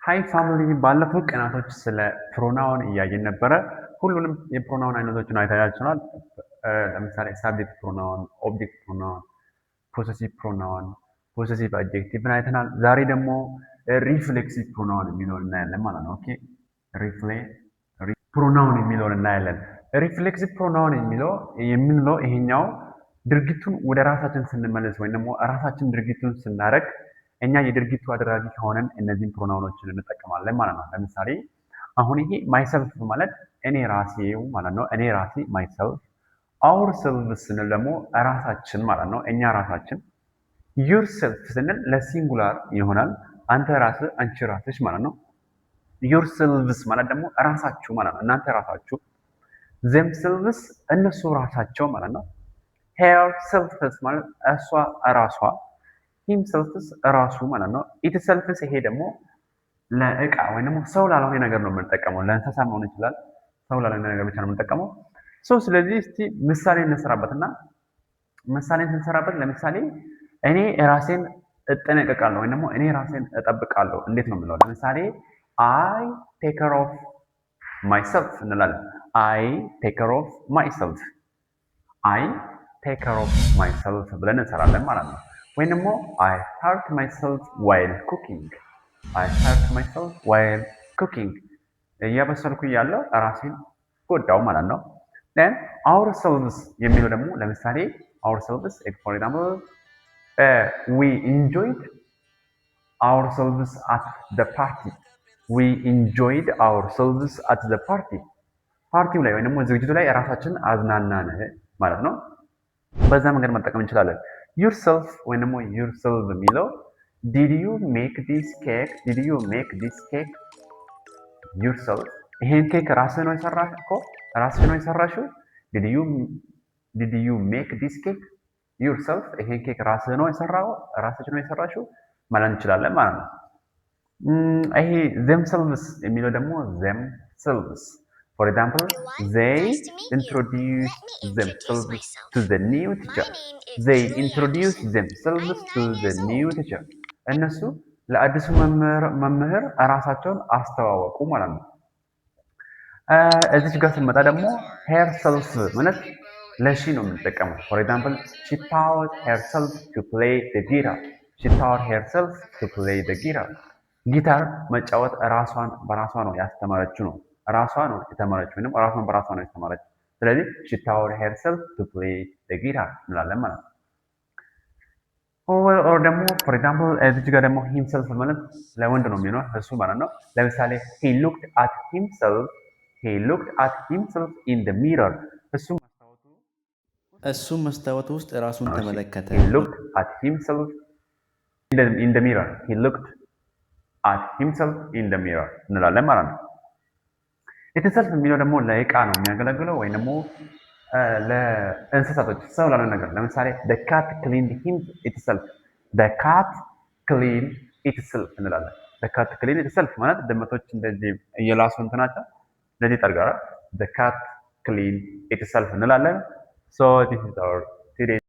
ሃይ ፋሚሊ ባለፈው ቀናቶች ስለ ፕሮናውን እያየን ነበረ። ሁሉንም የፕሮናውን አይነቶችን አይታችኋል። ለምሳሌ ሳብጀክት ፕሮናውን፣ ኦብጀክት ፕሮናውን፣ ፖሰሲቭ ፕሮናውን፣ ፖሰሲቭ አድጀክቲቭን አይተናል። ዛሬ ደግሞ ሪፍሌክሲቭ ፕሮናውን የሚለውን እናያለን ማለት ነው። ኦኬ ፕሮናውን የሚለውን እናያለን። ሪፍሌክሲቭ ፕሮናውን የምንለው ይሄኛው ድርጊቱን ወደ ራሳችን ስንመለስ ወይም ደግሞ ራሳችን ድርጊቱን ስናደርግ እኛ የድርጊቱ አድራጊ ከሆነን እነዚህን ፕሮናውኖችን እንጠቀማለን ማለት ነው። ለምሳሌ አሁን ይሄ ማይሰልፍ ማለት እኔ ራሴው ማለት ነው። እኔ ራሴ ማይሰልፍ፣ አውር ሰልፍ ስንል ደግሞ ራሳችን ማለት ነው። እኛ ራሳችን። ዩር ሰልፍ ስንል ለሲንጉላር ይሆናል። አንተ ራስህ፣ አንቺ ራስሽ ማለት ነው። ዩር ሰልቭስ ማለት ደግሞ ራሳችሁ ማለት ነው። እናንተ ራሳችሁ። ዘም ሰልቭስ እነሱ ራሳቸው ማለት ነው። ሄር ሰልፍስ ማለት እሷ ራሷ። ሂም ሰልፍስ ራሱ ማለት ነው። ኢት ሰልፍስ ይሄ ደግሞ ለእቃ ወይም ደግሞ ሰው ላልሆነ ነገር ነው የምንጠቀመው። ለእንስሳ መሆን ይችላል። ሰው ላልሆነ ነገር ብቻ ነው የምንጠቀመው። ስለዚህ እስቲ ምሳሌ እንሰራበትና ምሳሌን ስንሰራበት ለምሳሌ እኔ ራሴን እጠነቀቃለሁ ወይም ደግሞ እኔ ራሴን እጠብቃለሁ እንዴት ነው የምለው? ለምሳሌ አይ ቴክ ኬር ኦፍ ማይሰልፍ እንላለን። አይ ቴክ ኬር ኦፍ ማይሰልፍ፣ አይ ቴክ ኬር ኦፍ ማይሰልፍ ብለን እንሰራለን ማለት ነው። ወይም ደግሞ አይ ሀርት ማይሰልፍ ዋይል ኩኪንግ፣ አይ ሀርት ማይሰልፍ ዋይል ኩኪንግ፣ እያበሰልኩ እያለሁ ራሴን ጎዳው ማለት ነው። then ourselves የሚለው ደግሞ ለምሳሌ ourselves for example we enjoyed ourselves at the party, we enjoyed ourselves at the party፣ ፓርቲው ላይ ወይም ደግሞ ዝግጅቱ ላይ ራሳችን አዝናናን ማለት ነው። በዛ መንገድ መጠቀም እንችላለን። yourself ወይም ደግሞ yourself የሚለው did you make this cake፣ did you make this cake yourself፣ ይሄን ኬክ ራስህ ነው የሰራኸው፣ ራስህ ነው የሰራሽው። did you make this cake yourself፣ ይሄን ኬክ ራስህ ነው የሰራኸው፣ ራስህ ነው የሰራሽው ማለት እንችላለን ማለት ነው። ይሄ themselves የሚለው ደግሞ themselves for example they introduced themselves to the new teacher፣ they introduced themselves to the new teacher፣ እነሱ ለአዲሱ መምህር ራሳቸውን አስተዋወቁ ማለት ነው። እዚች ጋር ስንመጣ ደግሞ herself ማለት ለሺ ነው የምንጠቀመው። for example she taught herself to play the guitar፣ she taught herself to play the guitar፣ ጊታር መጫወት ራሷን በራሷ ነው ያስተማረችው ነው። ራሷ ነው የተማረችው ወይም ራሷን በራሷ ነው ያስተማረችው። ስለዚህ she taught herself to play the guitar እንላለን ማለት ነው። ኦር ደግሞ for example እዚህ ጋር ደግሞ himself ማለት ለወንድ ነው የሚሆነው እሱ ማለት ነው። ለምሳሌ he looked at himself in the mirror፣ እሱ መስታወት ውስጥ ራሱን ተመለከተ። he looked at himself in the mirror፣ he looked at himself in the mirror እንላለን ማለት ነው። itself የሚለው ደግሞ ለእቃ ነው የሚያገለግለው ወይም ደግሞ ለእንስሳቶች ሰው ላለ ነገር። ለምሳሌ the cat cleaned itself፣ the cat cleaned itself እንላለን። the cat cleaned itself ማለት ድመቶች እንደዚህ እየላሱ እንትናቸው እንደዚህ ጠርጋራ the cat cleaned itself እንላለን። so this is our today